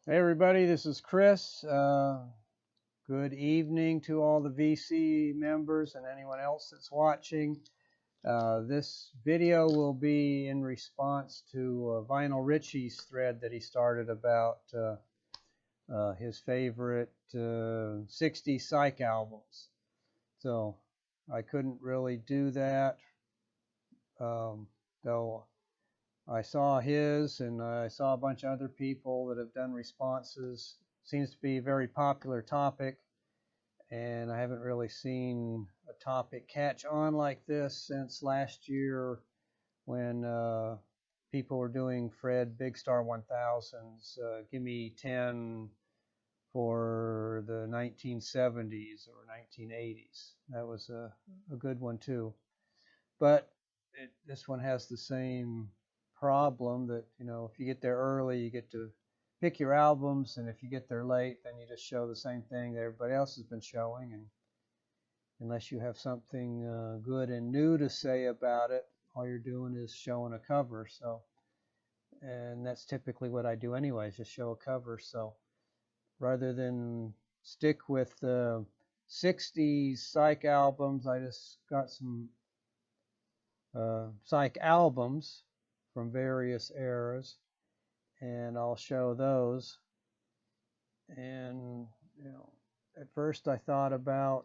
Hey everybody, this is Chris. Good evening to all the VC members and anyone else that's watching. This video will be in response to Vinyl Richie's thread that he started about his favorite 60 psych albums. So I couldn't really do that, though I saw his and I saw a bunch of other people that have done responses. Seems to be a very popular topic, and I haven't really seen a topic catch on like this since last year when people were doing Fred Big Star 1000's Gimme 10 for the 1970s or 1980s. That was a good one too. But this one has the same problem that, if you get there early, you get to pick your albums, and if you get there late, then you just show the same thing that everybody else has been showing, and unless you have something good and new to say about it, all you're doing is showing a cover. So, and that's typically what I do anyways, just show a cover. So rather than stick with the 60s psych albums, I just got some psych albums from various eras, and I'll show those. And at first I thought about,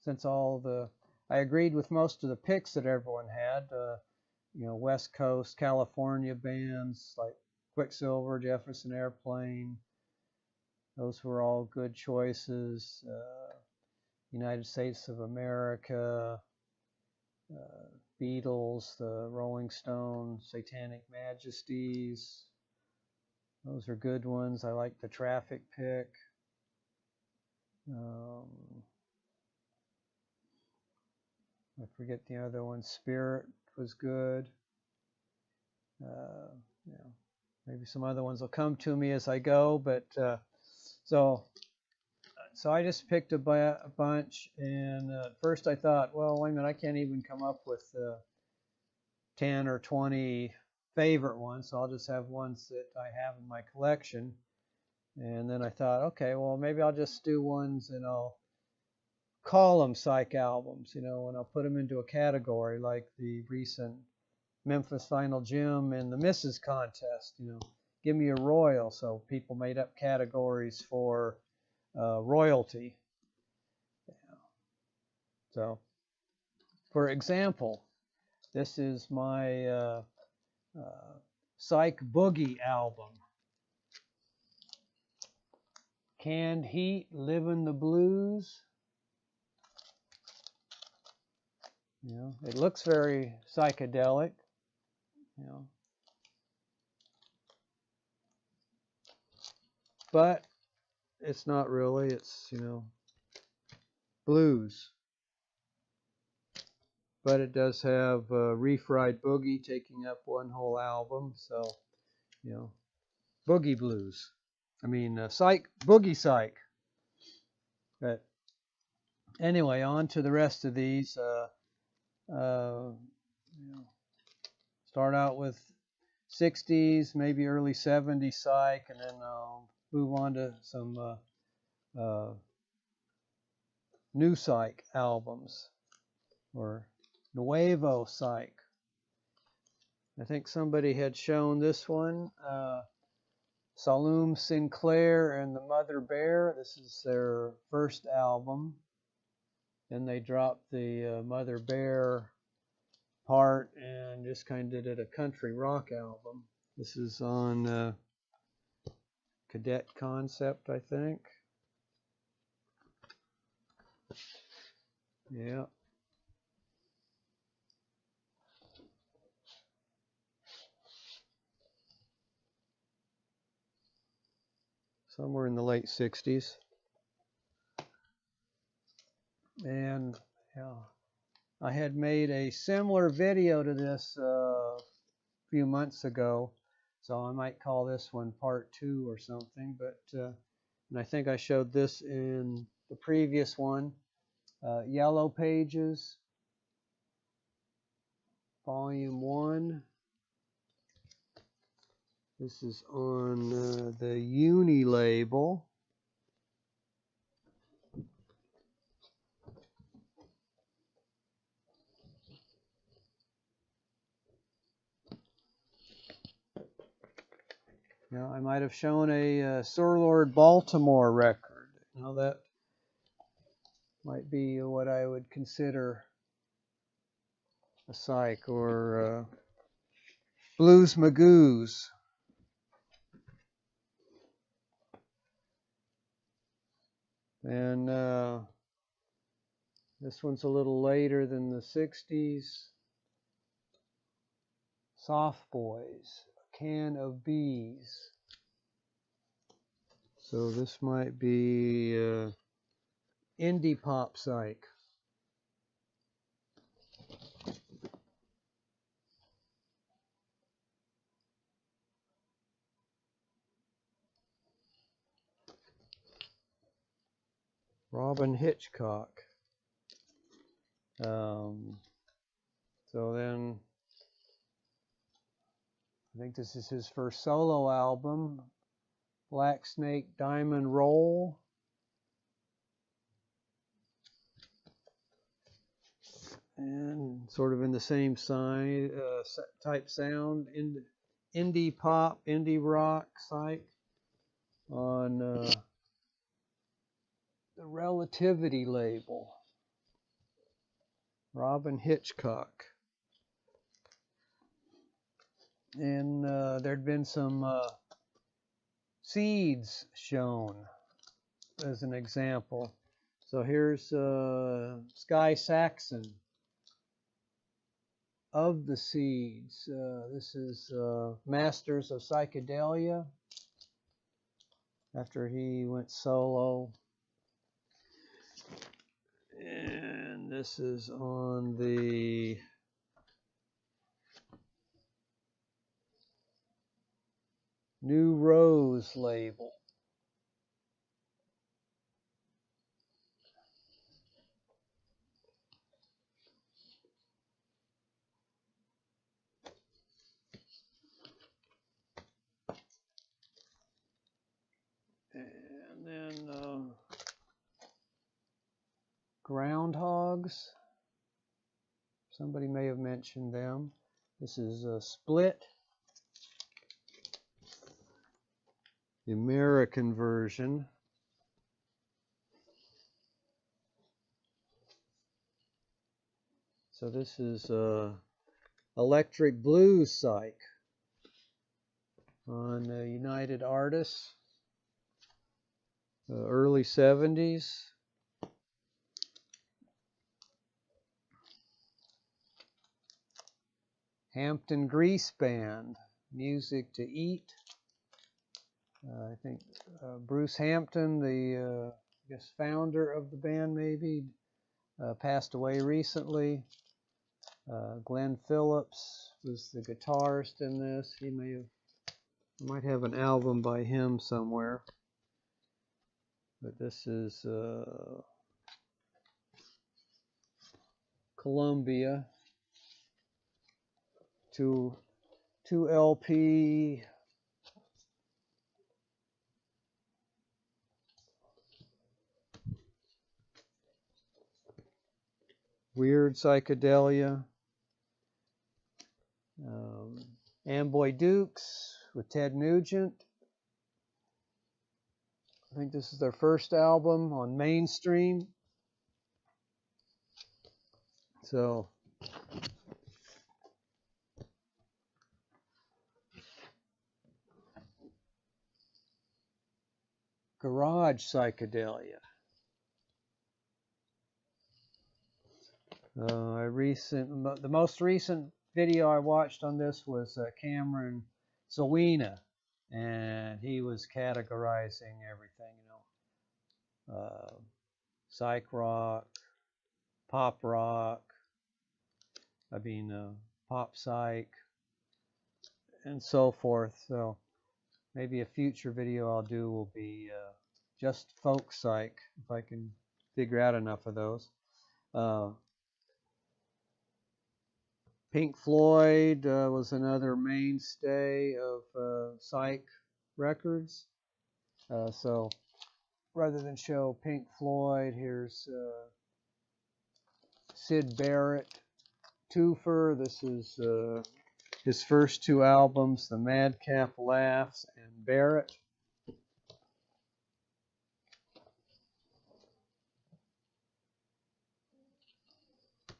since I agreed with most of the picks that everyone had, West Coast California bands like Quicksilver, Jefferson Airplane, those were all good choices. United States of America, Beatles, the Rolling Stones, Satanic Majesties. Those are good ones. I like the Traffic pick. I forget the other one. Spirit was good. Maybe some other ones will come to me as I go. But so I just picked a bunch, and at first I thought, well, wait a minute, I can't even come up with 10 or 20 favorite ones, so I'll just have ones that I have in my collection. And then I thought, okay, well, maybe I'll just do ones and I'll call them psych albums, and I'll put them into a category like the recent Memphis Vinyl Gym and the Mrs. Contest, Give Me a Royal. So people made up categories for royalty. So, for example, this is my Psych Boogie album. Canned Heat, Livin' the Blues. It looks very psychedelic, but it's not really. It's, blues. But it does have Refried Boogie taking up one whole album, so, boogie blues. I mean, psych, boogie psych. But anyway, on to the rest of these. Start out with 60s, maybe early 70s psych, and then I'll move on to some new psych albums, or Nuevo psych. I think somebody had shown this one, Saloom Sinclair and the Mother Bear. This is their first album. Then they dropped the Mother Bear part and just kind of did a country rock album. This is on Cadet Concept, I think. Yeah. Somewhere in the late 60s. And I had made a similar video to this a few months ago, so I might call this one part 2 or something. But and I think I showed this in the previous one, Yellow Pages, Volume 1. This is on the Uni label. Now, I might have shown a Sir Lord Baltimore record. Now that might be what I would consider a psych, or Blues Magoos. And this one's a little later than the 60s. Soft Boys, A Can of Bees. So this might be indie pop psych. Robin Hitchcock. So then, I think this is his first solo album, Black Snake Diamond Roll. And sort of in the same type sound, indie pop, indie rock, psych, on the Relativity label. Robin Hitchcock. And there'd been some seeds shown as an example. So here's Sky Saxon, Of the Seeds. This is Masters of Psychedelia, after he went solo. And this is on the New Rose label. And then Groundhogs. Somebody may have mentioned them. This is a Split, the American version. So this is Electric Blues Psych on United Artists, early 70s. Hampton Grease Band, Music to Eat. I think Bruce Hampton, the I guess founder of the band, maybe passed away recently. Glenn Phillips was the guitarist in this. He might have an album by him somewhere. But this is Columbia. 2 LP. Weird Psychedelia. Amboy Dukes with Ted Nugent. I think this is their first album on Mainstream. So Garage Psychedelia. The most recent video I watched on this was Cameron Selena, and he was categorizing everything, psych rock, pop rock, pop psych, and so forth. So maybe a future video I'll do will be just folk psych, if I can figure out enough of those. Pink Floyd was another mainstay of Psych records. So rather than show Pink Floyd, here's Syd Barrett twofer. This is his first two albums, The Madcap Laughs and Barrett.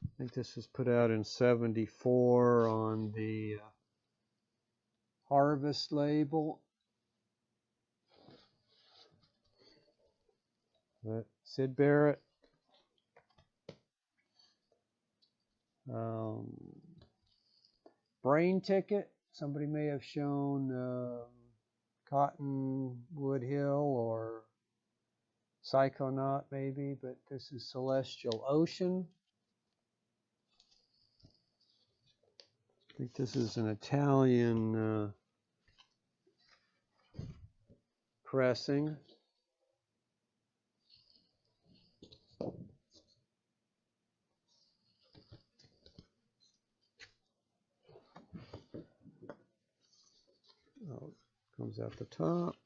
I think this was put out in '74 on the Harvest label. Syd Barrett. Brain Ticket. Somebody may have shown Cottonwood Hill or Psychonaut maybe, but this is Celestial Ocean. I think this is an Italian pressing. Oh, comes out the top.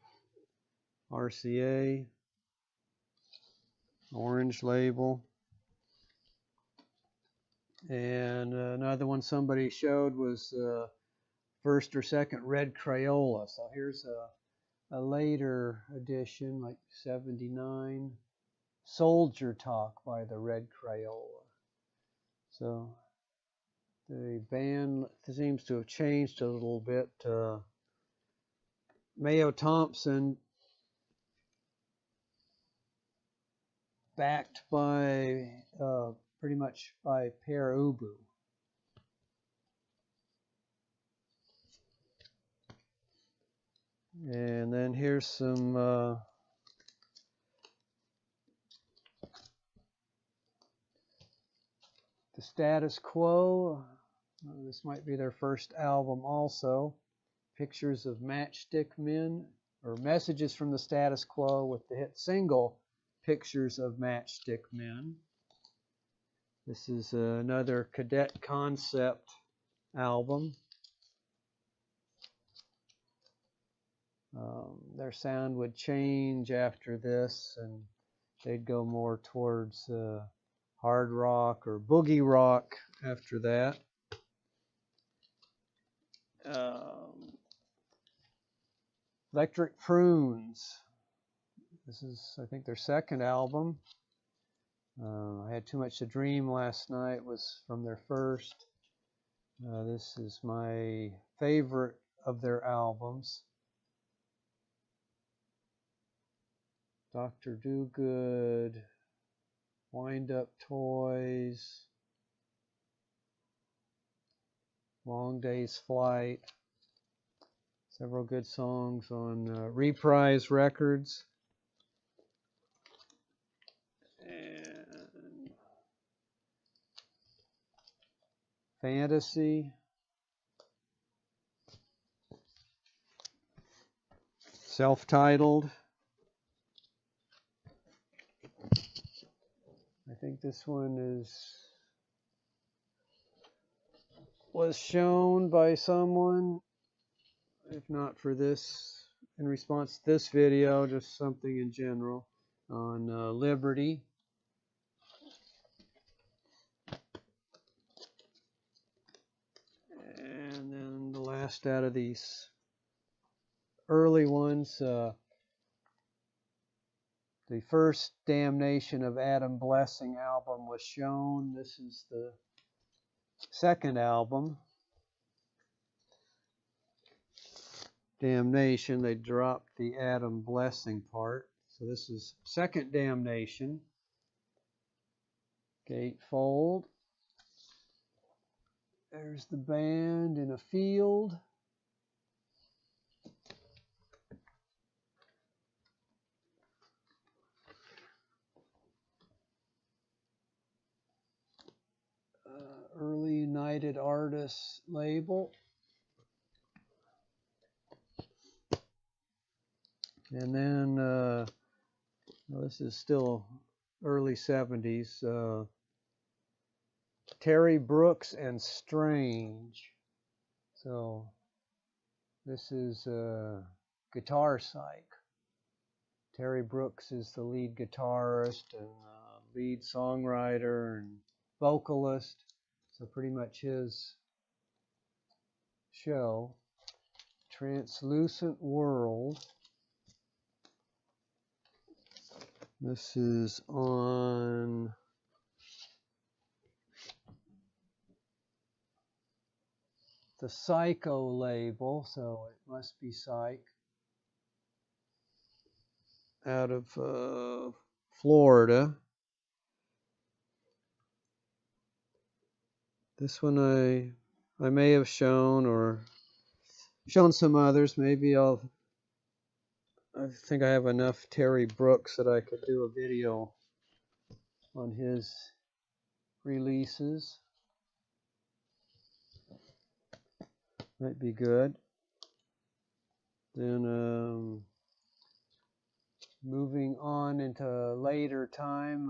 RCA. Orange label. And another one somebody showed was first or second Red Crayola. So here's a later edition, like '79, Soldier Talk by the Red Crayola. So the band seems to have changed a little bit. Mayo Thompson, backed by pretty much by Per Ubu. And then here's some The Status Quo. This might be their first album also. Pictures of Matchstick Men, or Messages from the Status Quo with the hit single Pictures of Matchstick Men. This is another Cadet concept album. Their sound would change after this, and they'd go more towards hard rock or boogie rock after that. Electric Prunes. This is, I think, their second album. I Had Too Much to Dream last night was from their first. This is my favorite of their albums. Dr. Dogood, Wind Up Toys, Long Day's Flight. Several good songs on Reprise Records. And Fantasy. Self-titled. I think this one was shown by someone. If not for this, in response to this video, just something in general on Liberty. And then the last out of these early ones, the first Damnation of Adam Blessing album was shown. This is the second album. Damnation, they dropped the Adam Blessing part. So this is second Damnation. Gatefold. There's the band in a field. Early United Artists label. And then, this is still early '70s. Terry Brooks and Strange. So this is guitar psych. Terry Brooks is the lead guitarist and lead songwriter and vocalist. So pretty much his show. Translucent World. This is on the Psycho label, so it must be Psych. Out of Florida. This one I may have shown or shown some others. Maybe I think I have enough Terry Brooks that I could do a video on his releases. Might be good. Then moving on into later time,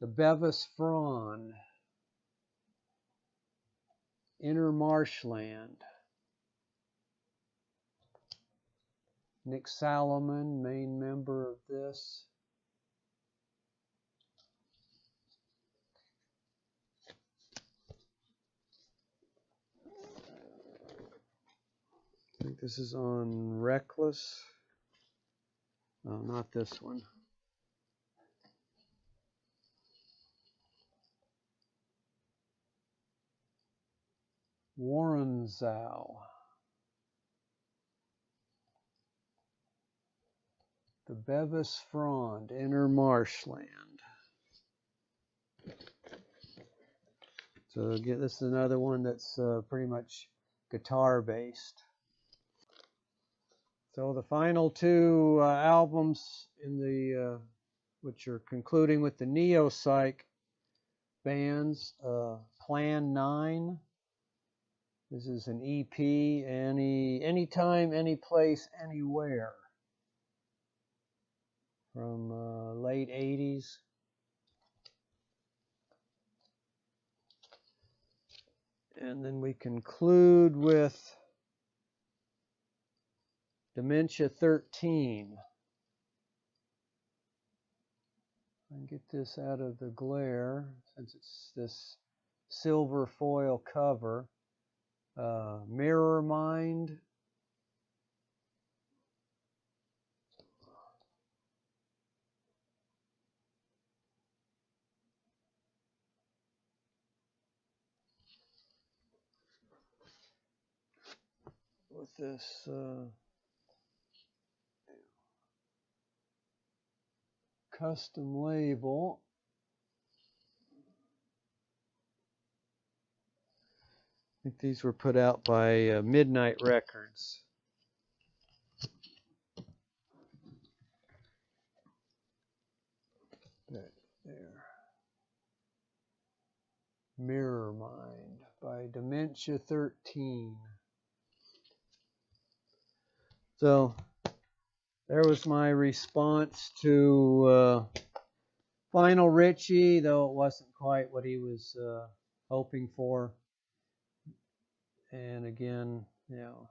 the Bevis Fraun, Inner Marshland. Nick Salomon, main member of this. I think this is on Reckless. Oh, not this one. Warrenzow. The Bevis Fraun, Inner Marshland. So again, this is another one that's pretty much guitar based. So the final two albums in the which are concluding with the neo-psych bands, Plan 9. This is an EP, anytime, any place, anywhere, from late 80s. And then we conclude with Dementia 13. And get this out of the glare since it's this silver foil cover. Mirror Mind. With this custom label. I think these were put out by Midnight Records. There. Mirror Mind by Dementia 13. So there was my response to Final Richie, though it wasn't quite what he was hoping for. And again, you know,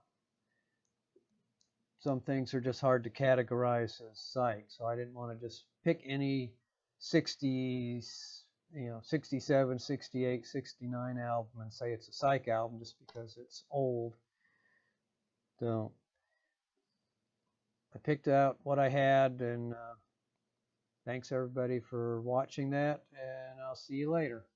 some things are just hard to categorize as psych, so I didn't want to just pick any 60s, 67, 68, 69 album and say it's a psych album just because it's old. So I picked out what I had, and thanks everybody for watching that, and I'll see you later.